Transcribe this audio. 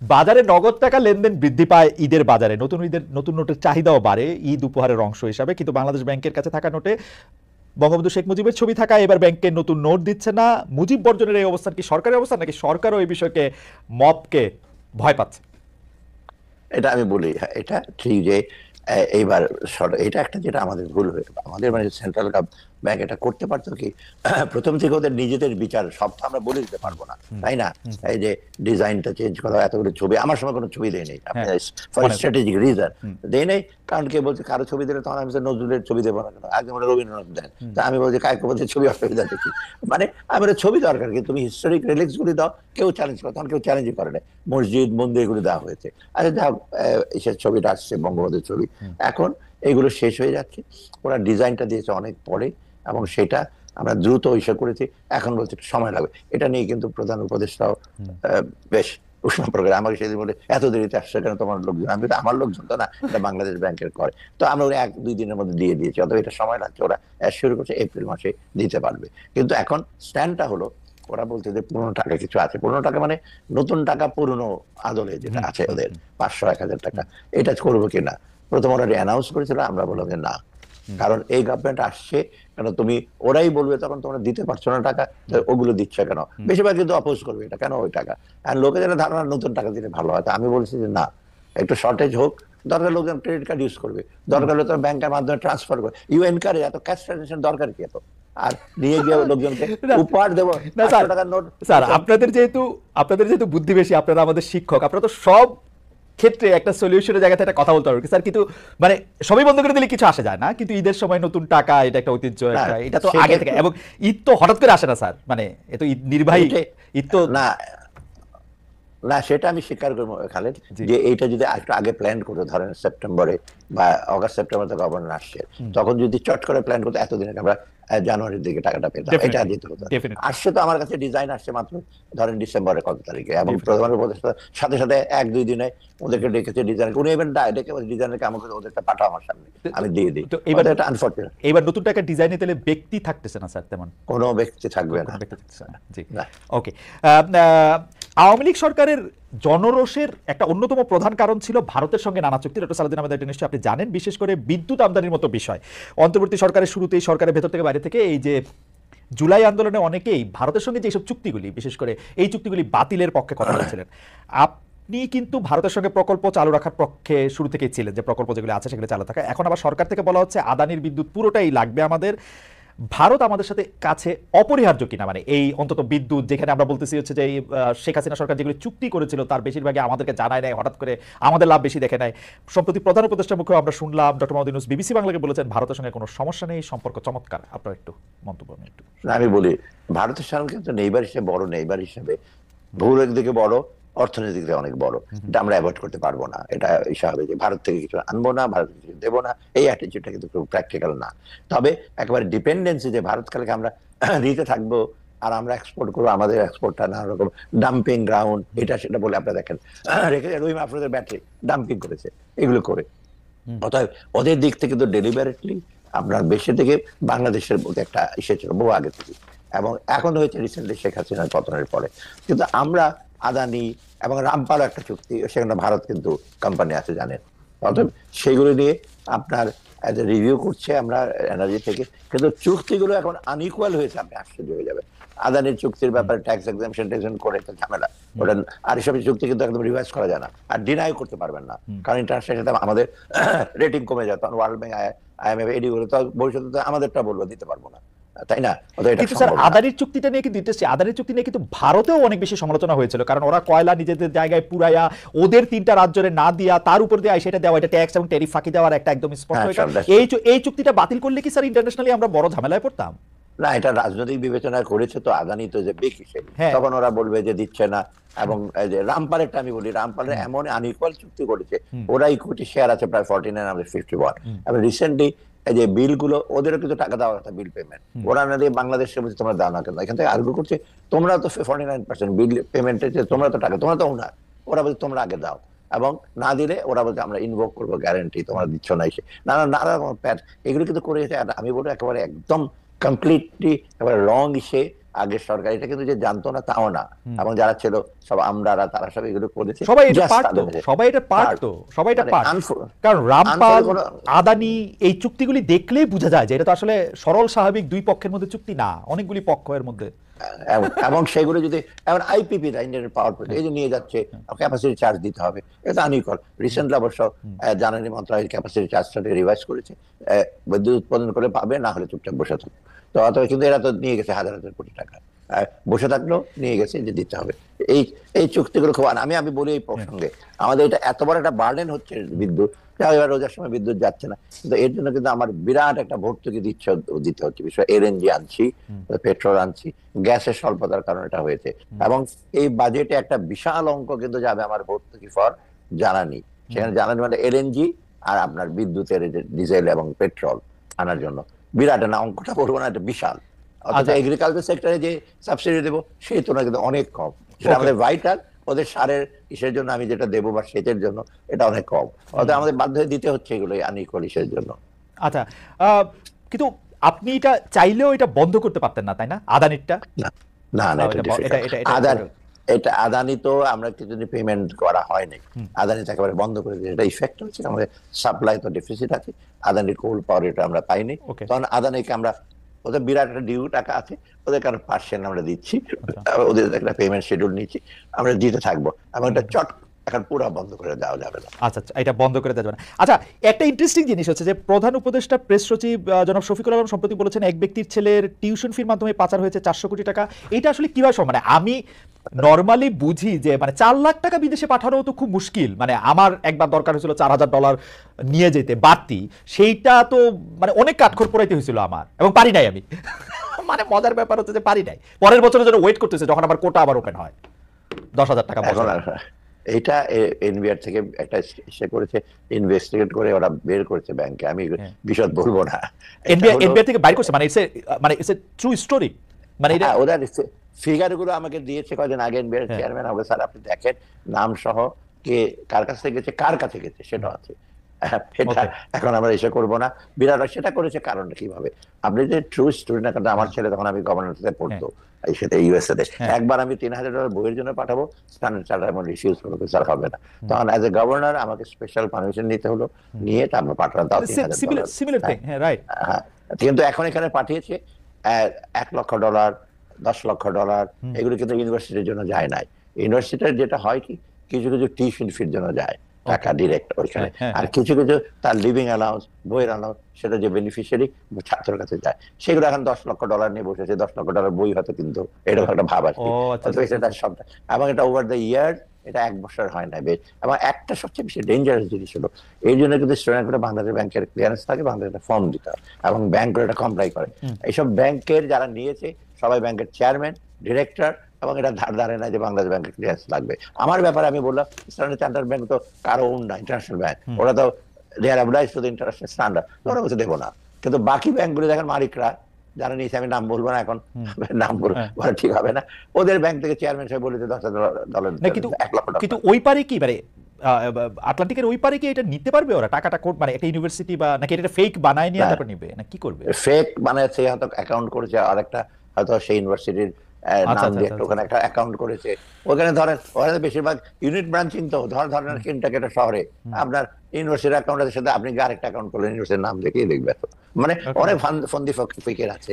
বাজারে নগদ টাকা লেনদেন বৃদ্ধি পায় ঈদের বাজারে, নতুন নোটের চাহিদাও বাড়ে ঈদ উপহারের অংশ হিসাবে, কিন্তু বাংলাদেশ ব্যাংকের কাছে থাকা নোটে বঙ্গবন্ধু শেখ মুজিবের ছবি থাকা এবার ব্যাংকের নতুন নোট দিচ্ছে না। মুজিব বর্জনের এই অবস্থান কি সরকারের অবস্থান, নাকি সরকারও এই বিষয়কে মবকে ভয় পাচ্ছে? এটা আমি বলি, এটা ঠিক যে এইবার এটা একটা যেটা আমাদের ভুল হয়ে আমাদের মানে সেন্ট্রাল ব্যাংক এটা করতে পারতো কি, প্রথম থেকে ওদের নিজেদের বিচার সব তো আমরা বলে দিতে পারবো না, তাই না? এই যে ডিজাইনটা চেঞ্জ করা, এতগুলো ছবি, আমার সময় কোনো ছবি দেয় নেই ফর স্ট্র্যাটেজিক রিজন দেয় নেই, কারণ কে বলছে কারো ছবি দিলে তখন আমি নজরুলের ছবি দেবো না, কেন আগে আমরা রবীন্দ্রনাথ দেন, তা আমি বলছি কাকে বলছে ছবি অসুবিধা দেখি, মানে আমার ছবি দরকার কি, তুমি হিস্টোরিক রিলিক্স গুলি দাও, কেউ চ্যালেঞ্জ করে, তখন কেউ চ্যালেঞ্জই করে না, মসজিদ মন্দির এগুলো দেওয়া হয়েছে। আচ্ছা যাও, এসের ছবিটা আসছে বঙ্গবন্ধুর ছবি, এখন এগুলো শেষ হয়ে যাচ্ছে, ওরা ডিজাইনটা দিয়েছে অনেক পরে এবং সেটা আমরা দ্রুত ইস্যু করেছি, এখন বলছে একটু সময় লাগবে। এটা নিয়ে কিন্তু প্রধান উপদেষ্টাও বেশ উষ্ণ প্রকার আমাকে সেদিন বলে এত দেরিতে আসছে কেন তোমার লোকজন, আমি তো আমার লোকজন তো না, এটা বাংলাদেশ ব্যাংকের করে, তো আমরা ওরা 1-2 দিনের মধ্যে দিয়ে দিয়েছি, অথবা এটা সময় লাগছে, ওরা শুরু করছে এপ্রিল মাসে দিতে পারবে। কিন্তু এখন স্ট্যান্ডটা হলো ওরা বলছে যে পুরোনো টাকা কিছু আছে, পুরোনো টাকা মানে নতুন টাকা পুরোনো আদলে যেটা আছে ওদের 500-1000 টাকা, এটা করবো কিনা। প্রথম ওরা অ্যানাউন্স করেছিল, আমরা বললাম যে না, কারণ এই গভর্নমেন্ট আসছে, কেন তুমি ওরাই বলবে তখন তোমরা দিতে পারছো না টাকা, ওগুলো দিচ্ছে কেন, বেশিরভাগ কিন্তু অপোজ করবে এটা কেন ওই টাকা, আর লোকে যারা ধারণা নতুন টাকা দিলে ভালো হয়, আমি বলছি যে না, একটু শর্টেজ হোক, দরকার লোকজন ক্রেডিট কার্ড ইউজ করবে, দরকার হলে তোমার ব্যাংকের মাধ্যমে ট্রান্সফার করবে, ইউ এনকারেজ, এত ক্যাশ ট্রানজাকশন দরকার কি এত, আর নিয়ে গিয়ে লোকজনকে উপহার দেবো 500 টাকার নোট। স্যার আপনাদের যেহেতু বুদ্ধি বেশি, আপনারা আমাদের শিক্ষক, আপনারা তো সব ক্ষেত্রে একটা সলিউশনের জায়গাতে একটা কথা বলতে পারবে স্যার, কিন্তু মানে সবই বন্ধ করে দিলে কিছু আসে যায় না, কিন্তু ঈদের সময় নতুন টাকা এটা একটা ঐতিহ্য, একটা এটা তো আগে থেকে, এবং ঈদ তো হঠাৎ করে আসে না স্যার, মানে এ তো ঈদ নির্বাহী, ঈদ তো না না, সেটা আমি স্বীকার করবো খালেদ, যে এইটা যদি একটু আগে প্ল্যান করতো, ধরেন সেপ্টেম্বরে বা অগাস্ট সেপ্টেম্বর থেকে গভর্নর আসছে, তখন যদি চট করে প্ল্যান করতো, এতদিন আমরা জানুয়ারির দিকে টাকাটা পেতাম, এটা দিতে হতো। আসছে তো আমার কাছে ডিজাইন আসছে মাত্র ধরেন ডিসেম্বরের কত তারিখে, এবং প্রধানমন্ত্রী উপদেষ্টার সাথে সাথে 1-2 দিনে ওদেরকে ডেকেছে ডিজাইন, উনি ইভেন ডেকে ডিজাইনারকে আমাকে ওদেরকে পাঠাও আমার সামনে, আমি দিয়ে দিই। তো এবার এটা আনফরচুনেট, এবার নতুন টাকা ডিজাইনে তাহলে ব্যক্তি থাকতেছে না স্যার, তেমন কোনো ব্যক্তি থাকবে না। জি, ওকে। আওয়ামী লীগ সরকারের জনরোষের একটা অন্যতম প্রধান কারণ ছিল ভারতের সঙ্গে নানা চুক্তি, ডক্টর সালাউদ্দিন আহমেদ এটা নিশ্চয়ই আপনি জানেন, বিশেষ করে বিদ্যুৎ আমদানির মতো বিষয়। অন্তর্বর্তী সরকারের শুরুতেই সরকারের ভেতর থেকে বাইরে থেকে এই যে জুলাই আন্দোলনে অনেকেই ভারতের সঙ্গে যেসব চুক্তিগুলি, বিশেষ করে এই চুক্তিগুলি বাতিলের পক্ষে কথা বলেছিলেন। আপনি কিন্তু ভারতের সঙ্গে প্রকল্প চালু রাখার পক্ষে শুরু থেকেই ছিলেন, যে প্রকল্প যেগুলো আছে সেগুলো চালু থাকা। এখন আবার সরকার থেকে বলা হচ্ছে আদানির বিদ্যুৎ পুরোটাই লাগবে আমাদের, ভারত আমাদের সাথে কাছে অপরিহার্য কিনা, মানে এই অন্তত বিদ্যুৎ, যেখানে আমরা বলতেছি হচ্ছে যে শেখ হাসিনা সরকার যেগুলো চুক্তি করেছিল তার বেশিরভাগই আমাদেরকে জানায় নেয়, হঠাৎ করে আমাদের লাভ বেশি দেখে নেয়। সম্প্রতি প্রধান উপদেষ্টার মুখে আমরা শুনলাম ডক্টর মোহাম্মদ ইউনূস বিবিসি বাংলাকে বলেছেন ভারতের সঙ্গে কোনো সমস্যা নেই, সম্পর্ক চমৎকার। আপনার একটু মন্তব্য। আমি বলি ভারতের সঙ্গে কিন্তু নেইবার হিসেবে, বড় নেইবার হিসেবে, ভৌগোলিক দিকে বড়, অর্থনৈতিক দিকে অনেক বড়, এটা আমরা অ্যাভয়েড করতে পারবো না। এটা স্বাভাবিক যে ভারত থেকে কিছু আনবো না, ভারত থেকে কিছু দেবো না, এই অ্যাটিটিউডটা কিন্তু খুব প্র্যাকটিক্যাল না। তবে একেবারে ডিপেন্ডেন্সি যে ভারত কালকে আমরা দিতে থাকবো আর আমরা এক্সপোর্ট করবো, আমাদের এক্সপোর্টটা নানা রকম ডাম্পিং গ্রাউন্ড, এটা সেটা বলে আপনারা দেখেন রেখে রহিম আফরোজের ব্যাটারি ডাম্পিং করেছে, এগুলো করে, অতএব ওদের দিক থেকে তো ডেলিভারেটলি আপনার বেশি থেকে বাংলাদেশের মধ্যে একটা এসেছিল বহু আগে থেকে, এবং এখন হয়েছে রিসেন্টলি শেখ হাসিনার পতনের পরে। কিন্তু আমরা আদানি এবং রামপাল একটা চুক্তি, সেখানে ভারত কিন্তু কোম্পানি আছে জানেন, অতএব সেগুলো নিয়ে আপনার রিভিউ করছে আমরা এনার্জি থেকে, কিন্তু চুক্তিগুলো এখন আনইকুয়াল হয়েছে, আপনি আশ্চর্য হয়ে যাবেন। আদানির চুক্তির ব্যাপারে ট্যাক্স এক্সাম্পশন করে একটা ঝামেলা, ওটা আর এসব চুক্তি কিন্তু একদম রিভাইজ করা যায় না, আর ডিনাই করতে পারবেন না, কারণ ইন্টারন্যাশনাল আমাদের রেটিং কমে যায়, তখন ওয়ার্ল্ড ব্যাংক IMF এডি করে তো ভবিষ্যতে আমাদেরটা বলবো দিতে পারবো না, তাই না? কিন্তু স্যার আদানির চুক্তিটা নিয়ে কিন্তু ইন্টারেস্টিং, আদানির চুক্তি নিয়ে কিন্তু ভারতেও অনেক বেশি সমালোচনা হয়েছিল, কারণ ওরা কয়লা নিজেদের জায়গায় পুরাইয়া ওদের 3টা রাজ্যের না দিয়া তার উপর দিয়ে সেটা দেওয়া, এটা ট্যাক্স এবং ট্যারিফ ফাঁকি দেওয়ার একটা একদম স্পষ্ট। এই চুক্তিটা বাতিল করলে কি স্যার ইন্টারন্যাশনালি আমরা বড় ঝামেলায় পড়তাম? না, এটা রাজনৈতিক বিবেচনা করেছে তো আদানি, তো যে বেশি তখন ওরা বলবে যে দিচ্ছে না। এবং রামপালেরটা আমি বলি, রামপালের এমন আনইকুয়াল চুক্তি করেছে, ওরা ইকুইটি শেয়ার আছে প্রায় 49, আমাদের 51, এবং রিসেন্টলি এই যে বিলগুলো ওদেরও কিন্তু টাকা দেওয়া কথা, বিল পেমেন্ট ওরা না দিয়ে বাংলাদেশে বলছে তোমরা দাও না কেন, এখান থেকে আর্গু করছে তোমরা তো 49% বিল পেমেন্টের, তোমরা তো টাকা, তোমরা তো ওনার, ওরা বলছে তোমরা আগে দাও, এবং না দিলে ওরা বলছে আমরা ইনভোক করবো গ্যারান্টি, তোমরা দিচ্ছ না এসে নানা রকম প্যাচ, এগুলো কিন্তু করেছে। আমি বলবো একেবারে একদম কমপ্লিটলি একেবারে রং আগের সরকার এটা কিন্তু যে জানতো না তাও না, এবং যারা ছিল সব আমরারা তারা সব এগুলো করেছে, সবাই এটা Just পারতো, তাদের- সবাই এটা পারতো, সবাই এটা মানে পারত। unfor- কারণ রামপাল, কোনো- আদানি এই চুক্তিগুলি দেখলেই বোঝা যায় যে এটা তো আসলে সরল স্বাভাবিক দুই পক্ষের মধ্যে চুক্তি না, অনেকগুলি পক্ষ এর মধ্যে। এবং সেগুলো যদি এমন আইপিপি ইন্ডিয়ান পাওয়ার প্রজেক্ট এই যে নিয়ে যাচ্ছে, ক্যাপাসিটি চার্জ দিতে হবে, এটা আনইকুয়াল। রিসেন্টলি অবশ্য জ্বালানি মন্ত্রণালয় ক্যাপাসিটি চার্জটাকে রিভাইজ করেছে, বিদ্যুৎ উৎপাদন করে পাবে, না হলে চুপচাপ বসে থাকবে। তো অথবা কিন্তু এরা তো নিয়ে গেছে হাজার হাজার কোটি টাকা, বসে থাকলেও নিয়ে গেছে যে দিতে হবে। এই এই চুক্তিগুলো খুব আমি বলি এই প্রসঙ্গে আমাদের এটা এত বড় একটা বার্ডেন হচ্ছে বিদ্যুৎ, এবার রোজার সময় বিদ্যুৎ যাচ্ছে না, কিন্তু এর জন্য কিন্তু আমার বিরাট একটা ভর্তুকি দিতে হচ্ছে। বিষয় এলএনজি আনছি, পেট্রোল আনছি, গ্যাসের স্বল্পতার কারণে এটা হয়েছে, এবং এই বাজেটে একটা বিশাল অঙ্ক কিন্তু যাবে আমার ভর্তুকি ফর জ্বালানি। সেখানে জ্বালানি মানে এলএনজি আর আপনার বিদ্যুতের ডিজেল এবং পেট্রোল আনার জন্য বিরাট না, অঙ্কটা বলবো না, এটা বিশাল। অর্থাৎ এগ্রিকালচার সেক্টরে যে সাবসিডি দেবো সেই তুলনায় কিন্তু অনেক কম, সেটা আমাদের ভাইটাল। ওদের সারের ইসের জন্য আমি যেটা দেবো বা সেচের জন্য এটা অনেক কম, অর্থাৎ আমাদের বাধ্য হয়ে দিতে হচ্ছে এগুলো আনইকুয়াল ইসের জন্য। আচ্ছা, কিন্তু আপনি এটা চাইলেও এটা বন্ধ করতে পারতেন না, তাই না? আদানিরটা না না না, এটা আদানি তো আমরা কিছুদিন পেমেন্ট করা হয়নি, আদানি তো একেবারে বন্ধ করে দিয়েছে। এটা ইফেক্ট হচ্ছে আমাদের সাপ্লাই তো ডেফিসিট আছে, আদানির কোল পাওয়ার এটা আমরা পাইনি, তখন আদানিকে আমরা, ওদের বিরাট একটা ডিউ টাকা আছে, ওদের কারণ পার্সেন্ট আমরা দিচ্ছি, ওদের একটা পেমেন্ট শিডিউল নিচ্ছি, আমরা দিতে থাকবো, এবং এটা চট এখন পুরো বন্ধ করে দেওয়া যাবে না। আচ্ছা, এটা বন্ধ করে দেওয়া যাবে না। আচ্ছা, একটা ইন্টারেস্টিং জিনিস হচ্ছে যে প্রধান উপদেষ্টা প্রেস সচিব জনাব শফিকুল আলম সম্প্রতি বলেছেন এক ব্যক্তির ছেলের টিউশন ফির মাধ্যমে পাচার হয়েছে 400 কোটি টাকা। এটা আসলে কিভাবে সম্ভব? মানে আমি নরমালি বুঝি যে মানে 4 লাখ টাকা বিদেশে পাঠানো তো খুব মুশকিল, মানে আমার একবার দরকার হয়েছিল $4000 নিয়ে যেতে বাড়তি, সেইটা তো মানে অনেক কাঠখড় পোড়াইতে হয়েছিল আমার, এবং পারি নাই আমি। মানে মজার ব্যাপার হচ্ছে যে পারি নাই, পরের বছরের জন্য ওয়েট করতেছে যখন আমার কোটা আবার ওপেন হয় 10,000 টাকা। এটা এনবিআর থেকে একটা সে করেছে, ইনভেস্টিগেট করে ওরা বের করেছে ব্যাংকে, আমি বিশদ বলবো না। এনবিআর থেকে বাইর করছে, মানে ইটস এ ট্রু স্টোরি। মানে এটা ওদের ফিগারগুলো আমাকে দিয়েছে কয়েকদিন আগে এনবিআর চেয়ারম্যান, আমাকে স্যার আপনি দেখেন নাম সহ কে কার কাছ থেকে গেছে, কার কাছে গেছে সেটা আছে। এটা এখন আমরা এসে করবো না, বিরাট সেটা করেছে কারণ কিভাবে আপনি যে ট্রু স্টোরি না। কারণ আমার ছেলে তখন আমি গভর্নমেন্টে পড়তো সেটা ইউএসএ তে, একবার আমি $3000 বইয়ের জন্য পাঠাবো, স্ট্যান্ডার্ড চার্টার এমন রিফিউজ করবো, স্যার হবে না। তখন অ্যাজ এ গভর্নর আমাকে স্পেশাল পারমিশন নিতে হলো, নিয়ে তারপর পাঠালাম, তাও $3000। কিন্তু এখন এখানে পাঠিয়েছে $1 লক্ষ, $10 লক্ষ, এগুলো কিন্তু ইউনিভার্সিটির জন্য যায় নাই। ইউনিভার্সিটির যেটা হয় কি, কিছু কিছু টিউশন ফির জন্য যায় টাকা ডিরেক্ট ওইখানে, আর কিছু কিছু তার লিভিং অ্যালাউন্স, বইয়ের অ্যালাউন্স, সেটা যে বেনিফিশিয়ারি ছাত্রের কাছে যায়, সেগুলো এখন $10 লক্ষ নিয়ে বসেছে। $10 লক্ষ বই হয়তো কিন্তু এরকম একটা ভাব আসছে, এবং এটা ওভার দ্য ইয়ার, এটা 1 বছর হয় না বেশ। এবং একটা সবচেয়ে বেশি ডেঞ্জারাস জিনিস হলো, এই জন্য কিন্তু স্টুডেন্ট করে বাংলাদেশ ব্যাংকের ক্লিয়ারেন্স থাকে, বাংলাদেশের ফর্ম দিতে হয়, এবং ব্যাংক এটা কমপ্লাই করে। এইসব ব্যাংকের যারা নিয়েছে সবাই ব্যাংকের চেয়ারম্যান, ডিরেক্টর, এবং এটা ধারে না যে বাংলাদেশ ব্যাংকের ক্লিয়ারেন্স লাগবে। আমার ব্যাপারে আমি বললাম, স্ট্যান্ডার্ড চার্টার্ড ব্যাংক তো কারো ওন না, ইন্টারন্যাশনাল ব্যাংক, ওরা তো they are obliged to the international standard, ওরা বলছে দেবো না। কিন্তু বাকি ব্যাংকগুলো দেখেন মালিকরা যারা নিয়েছে, আমি নাম বলবো না এখন, নাম বলে ঠিক হবে না, ওদের ব্যাংক থেকে চেয়ারম্যান সাহেব বলেছে $10,000, $1 লক্ষ। কিন্তু ওই পারে কি মানে আটলান্টিকের ওই পারে কি এটা নিতে পারবে ওরা টাকাটা, মানে একটা ইউনিভার্সিটি, বা নাকি এটা ফেক বানায় নিয়ে তারপর নিবে, না কি করবে? ফেক বানাচ্ছে, হয়তো অ্যাকাউন্ট করেছে, আর একটা হয়তো সেই ইউনিভার্সিটির নাম দিয়ে ওখানে একটা অ্যাকাউন্ট করেছে। ওখানে ধরেন ওখানে বেশিরভাগ ইউনিট ব্রাঞ্চিং, তো ধরেন কিনটাকে শহরে আপনার ইউনিভার্সিটির অ্যাকাউন্ট আছে, সাথে আপনি আরেকটা অ্যাকাউন্ট করলেন ইউনিভার্সিটির নাম দেখেই দেখবে, মানে অনেক ফন্দি ফকির আছে।